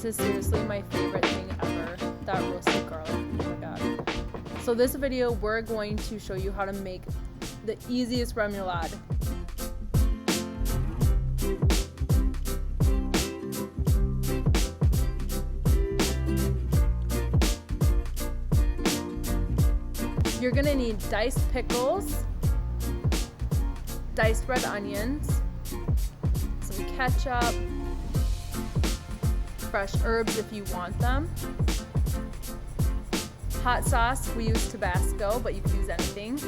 This is seriously my favorite thing ever, that roasted garlic. Oh my god. So this video, we're going to show you how to make the easiest remoulade. You're gonna need diced pickles, diced red onions, some ketchup, fresh herbs if you want them, hot sauce, we use Tabasco, but you can use anything,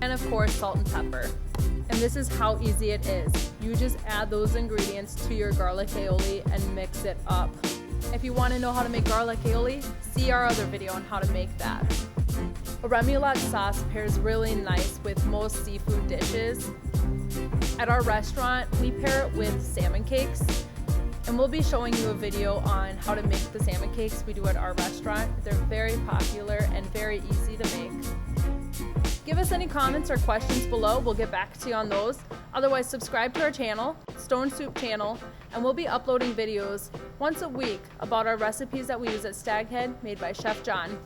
and of course salt and pepper. And this is how easy it is. You just add those ingredients to your garlic aioli and mix it up. If you want to know how to make garlic aioli, see our other video on how to make that. A remoulade sauce pairs really nice with most seafood dishes. At our restaurant, we pair it with salmon cakes, and we'll be showing you a video on how to make the salmon cakes we do at our restaurant. They're very popular and very easy to make. Give us any comments or questions below. We'll get back to you on those. Otherwise, subscribe to our channel, Stone Soup channel, and we'll be uploading videos once a week about our recipes that we use at Stag Head made by Chef John.